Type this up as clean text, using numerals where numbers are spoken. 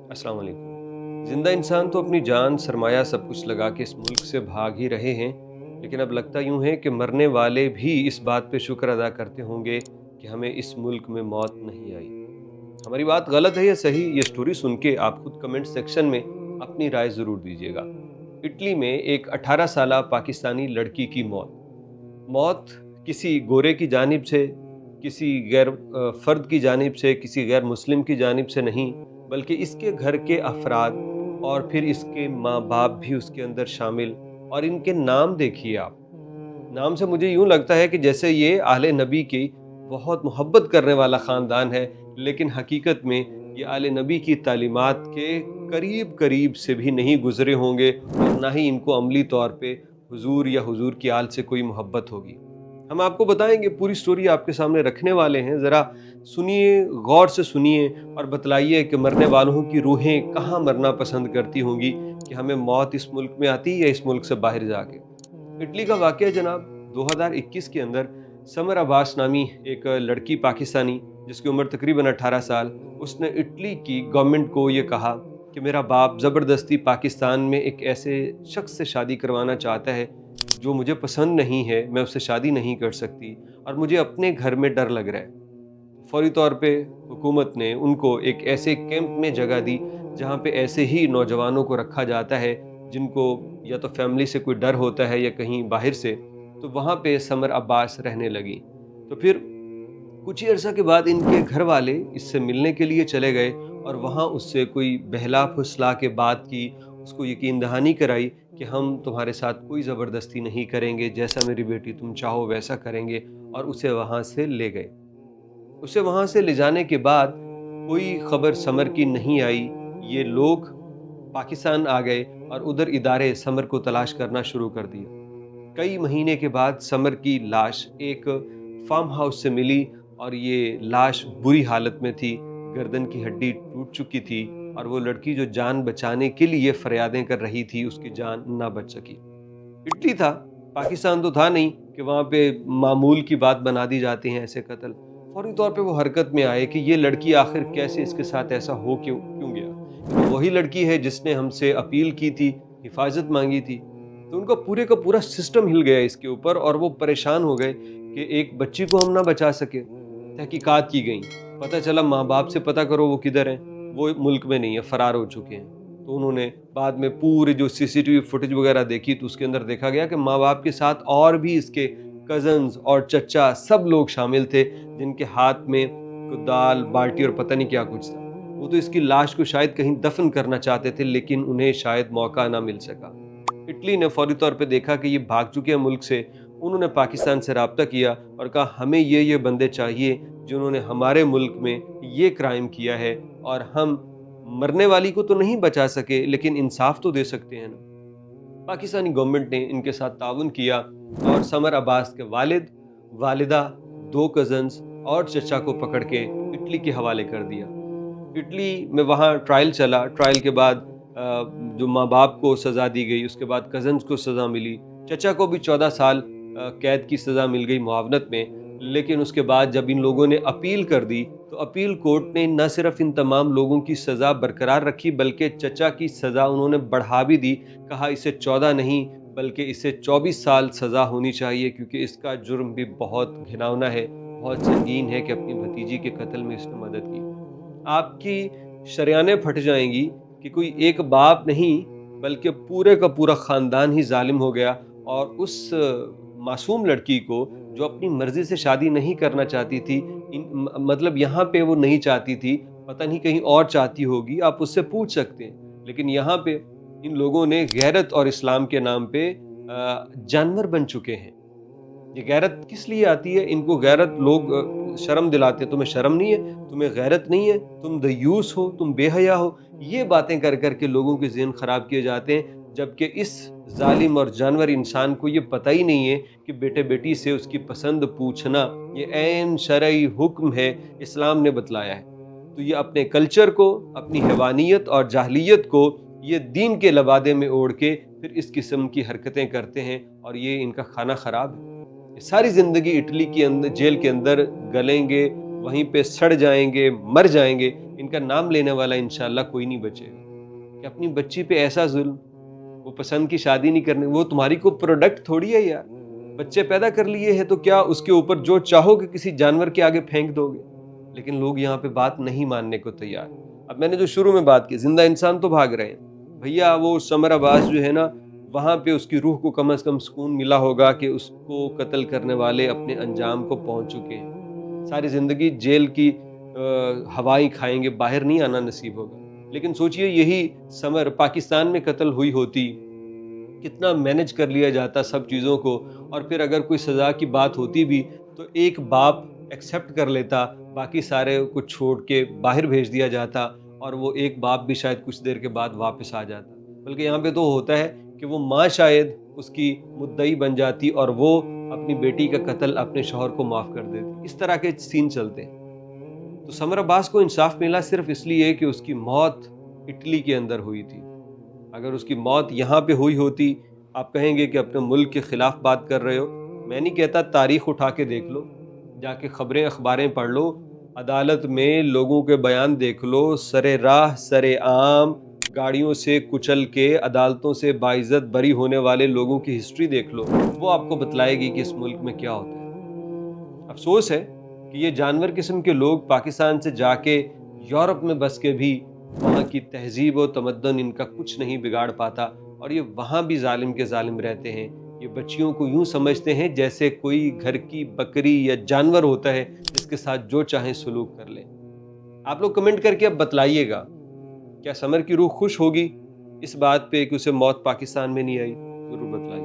अस्सलाम वालेकुम। जिंदा इंसान तो अपनी जान सरमाया सब कुछ लगा के इस मुल्क से भाग ही रहे हैं, लेकिन अब लगता यूं है कि मरने वाले भी इस बात पे शुक्र अदा करते होंगे कि हमें इस मुल्क में मौत नहीं आई। हमारी बात गलत है या सही, ये स्टोरी सुन के आप खुद कमेंट सेक्शन में अपनी राय ज़रूर दीजिएगा। इटली में एक 18 साला पाकिस्तानी लड़की की मौत। मौत किसी गोरे की जानिब से, किसी गैर फ़र्द की जानिब से, किसी गैर मुस्लिम की जानिब से नहीं, बल्कि इसके घर के अफराद और फिर इसके माँ-बाप भी उसके अंदर शामिल। और इनके नाम देखिए आप। नाम से मुझे यूँ लगता है कि जैसे ये आले नबी की बहुत मोहब्बत करने वाला ख़ानदान है, लेकिन हकीकत में ये आले नबी की तालीमात के करीब-करीब से भी नहीं गुज़रे होंगे और ना ही इनको अमली तौर पे हुज़ूर या हुज़ूर की आल से कोई मोहब्बत होगी। हम आपको बताएँगे, पूरी स्टोरी आपके सामने रखने वाले हैं, ज़रा सुनिए, गौर से सुनिए और बतलाइए कि मरने वालों की रूहें कहाँ मरना पसंद करती होंगी, कि हमें मौत इस मुल्क में आती है या इस मुल्क से बाहर जाके। इटली का वाक़या जनाब 2021 के अंदर समर अब्बास नामी एक लड़की पाकिस्तानी, जिसकी उम्र तकरीबन 18 साल, उसने इटली की गवर्नमेंट को ये कहा कि मेरा बाप ज़बरदस्ती पाकिस्तान में एक ऐसे शख्स से शादी करवाना चाहता है जो मुझे पसंद नहीं है, मैं उससे शादी नहीं कर सकती और मुझे अपने घर में डर लग रहा है। फ़ौरी तौर पे हुकूमत ने उनको एक ऐसे कैंप में जगह दी जहाँ पे ऐसे ही नौजवानों को रखा जाता है जिनको या तो फैमिली से कोई डर होता है या कहीं बाहर से। तो वहाँ पे समर अब्बास रहने लगी। तो फिर कुछ ही अरसा के बाद इनके घर वाले इससे मिलने के लिए चले गए और वहाँ उससे कोई बहला फुसला के बात की, उसको यकीन दहानी कराई कि हम तुम्हारे साथ कोई ज़बरदस्ती नहीं करेंगे, जैसा मेरी बेटी तुम चाहो वैसा करेंगे, और उसे वहाँ से ले गए। उसे वहाँ से ले जाने के बाद कोई खबर समर की नहीं आई। ये लोग पाकिस्तान आ गए और उधर इदारे समर को तलाश करना शुरू कर दिया। कई महीने के बाद समर की लाश एक फार्म हाउस से मिली और ये लाश बुरी हालत में थी, गर्दन की हड्डी टूट चुकी थी और वो लड़की जो जान बचाने के लिए फरियादें कर रही थी, उसकी जान ना बच सकी। इटली था, पाकिस्तान तो था नहीं कि वहाँ पे मामूल की बात बना दी जाती हैं ऐसे कत्ल। फौरी तौर पे वो हरकत में आए कि ये लड़की आखिर कैसे इसके साथ ऐसा हो क्यों क्यों गया। तो वही लड़की है जिसने हमसे अपील की थी, हिफाजत मांगी थी। तो उनका पूरे का पूरा सिस्टम हिल गया इसके ऊपर और वो परेशान हो गए कि एक बच्ची को हम ना बचा सके। तहकीकात की गई, पता चला माँ बाप से पता करो वो किधर हैं, वो मुल्क में नहीं है, फरार हो चुके हैं। तो उन्होंने बाद में पूरी जो सीसीटीवी फुटेज वगैरह देखी तो उसके अंदर देखा गया कि माँ बाप के साथ और भी इसके कजन्स और चचा सब लोग शामिल थे, जिनके हाथ में कुदाल, बाल्टी और पता नहीं क्या कुछ था। वो तो इसकी लाश को शायद कहीं दफन करना चाहते थे, लेकिन उन्हें शायद मौका ना मिल सका। इटली ने फौरी तौर पे देखा कि ये भाग चुके हैं मुल्क से। उन्होंने पाकिस्तान से राब्ता किया और कहा हमें ये बंदे चाहिए जिन्होंने हमारे मुल्क में ये क्राइम किया है, और हम मरने वाली को तो नहीं बचा सके लेकिन इंसाफ तो दे सकते हैं ना। पाकिस्तानी गवर्नमेंट ने इनके साथ ताउन किया और समर अब्बास के वालिद, वालिदा, 2 कज़न्स और चचा को पकड़ के इटली के हवाले कर दिया। इटली में वहाँ ट्रायल चला। ट्रायल के बाद जो माँ बाप को सज़ा दी गई, उसके बाद कज़न्स को सज़ा मिली, चचा को भी 14 साल कैद की सज़ा मिल गई मुआवनत में। लेकिन उसके बाद जब इन लोगों ने अपील कर दी तो अपील कोर्ट ने न सिर्फ इन तमाम लोगों की सज़ा बरकरार रखी, बल्कि चचा की सज़ा उन्होंने बढ़ा भी दी। कहा इसे 14 नहीं बल्कि इसे 24 साल सज़ा होनी चाहिए, क्योंकि इसका जुर्म भी बहुत घिनौना है, बहुत संगीन है कि अपनी भतीजी के कत्ल में इसने मदद की। आपकी शरेआनें फट जाएंगी कि कोई एक बाप नहीं बल्कि पूरे का पूरा ख़ानदान ही जालिम हो गया। और उस मासूम लड़की को जो अपनी मर्ज़ी से शादी नहीं करना चाहती थी, मतलब यहाँ पे वो नहीं चाहती थी, पता नहीं कहीं और चाहती होगी, आप उससे पूछ सकते हैं। लेकिन यहाँ पे इन लोगों ने गैरत और इस्लाम के नाम पे जानवर बन चुके हैं। ये गैरत किस लिए आती है? इनको गैरत लोग शर्म दिलाते हैं, तुम्हें शर्म नहीं है, तुम्हें गैरत नहीं है, तुम दयूस हो, तुम बेहया हो। ये बातें कर कर के लोगों के ज़हन ख़राब किए जाते हैं, जबकि इस ज़ालिम और जानवर इंसान को ये पता ही नहीं है कि बेटे बेटी से उसकी पसंद पूछना ये ऐन शरई हुक्म है, इस्लाम ने बतलाया है। तो ये अपने कल्चर को, अपनी हैवानियत और जाहलियत को ये दीन के लबादे में ओढ़ के फिर इस किस्म की हरकतें करते हैं, और ये इनका खाना ख़राब है। सारी ज़िंदगी इटली के अंदर, जेल के अंदर गलेंगे, वहीं पे सड़ जाएंगे, मर जाएंगे, इनका नाम लेने वाला इंशाअल्लाह कोई नहीं बचेगा कि अपनी बच्ची पे ऐसा जुल्म, वो पसंद की शादी नहीं करने, वो तुम्हारी को प्रोडक्ट थोड़ी है यार, बच्चे पैदा कर लिए हैं तो क्या उसके ऊपर जो चाहोगे किसी जानवर के आगे फेंक दोगे। लेकिन लोग यहाँ पे बात नहीं मानने को तैयार। अब मैंने जो शुरू में बात की, जिंदा इंसान तो भाग रहे हैं भैया, वो समर अब्बास जो है ना, वहाँ पे उसकी रूह को कम से कम सुकून मिला होगा कि उसको कत्ल करने वाले अपने अंजाम को पहुँच चुके हैं। सारी ज़िंदगी जेल की हवाएं खाएंगे, बाहर नहीं आना नसीब होगा। लेकिन सोचिए यही समर पाकिस्तान में कत्ल हुई होती, कितना मैनेज कर लिया जाता सब चीज़ों को, और फिर अगर कोई सज़ा की बात होती भी तो एक बाप एक्सेप्ट कर लेता, बाकी सारे को छोड़ के बाहर भेज दिया जाता, और वो एक बाप भी शायद कुछ देर के बाद वापस आ जाता। बल्कि यहाँ पे तो होता है कि वो माँ शायद उसकी मुद्दई बन जाती और वो अपनी बेटी का कत्ल अपने शौहर को माफ़ कर देती। इस तरह के सीन चलते हैं। तो समर अब्बास को इंसाफ मिला सिर्फ इसलिए कि उसकी मौत इटली के अंदर हुई थी। अगर उसकी मौत यहाँ पे हुई होती, आप कहेंगे कि अपने मुल्क के ख़िलाफ़ बात कर रहे हो। मैं नहीं कहता, तारीख़ उठा के देख लो, जाके ख़बरें अखबारें पढ़ लो, अदालत में लोगों के बयान देख लो, सरे राह सरे आम गाड़ियों से कुचल के अदालतों से बाइज़्ज़त बरी होने वाले लोगों की हिस्ट्री देख लो, वो आपको बतलाएगी कि इस मुल्क में क्या होता है। अफसोस है कि ये जानवर किस्म के लोग पाकिस्तान से जाके यूरोप में बस के भी वहाँ की तहजीब व तमद्दुन इनका कुछ नहीं बिगाड़ पाता, और ये वहाँ भी जालिम के जालिम रहते हैं। ये बच्चियों को यूँ समझते हैं जैसे कोई घर की बकरी या जानवर होता है जिसके साथ जो चाहे सलूक कर ले। आप लोग कमेंट करके अब बतलाइएगा, क्या समर की रूह खुश होगी इस बात पे कि उसे मौत पाकिस्तान में नहीं आई? ज़रूर बतलाइए।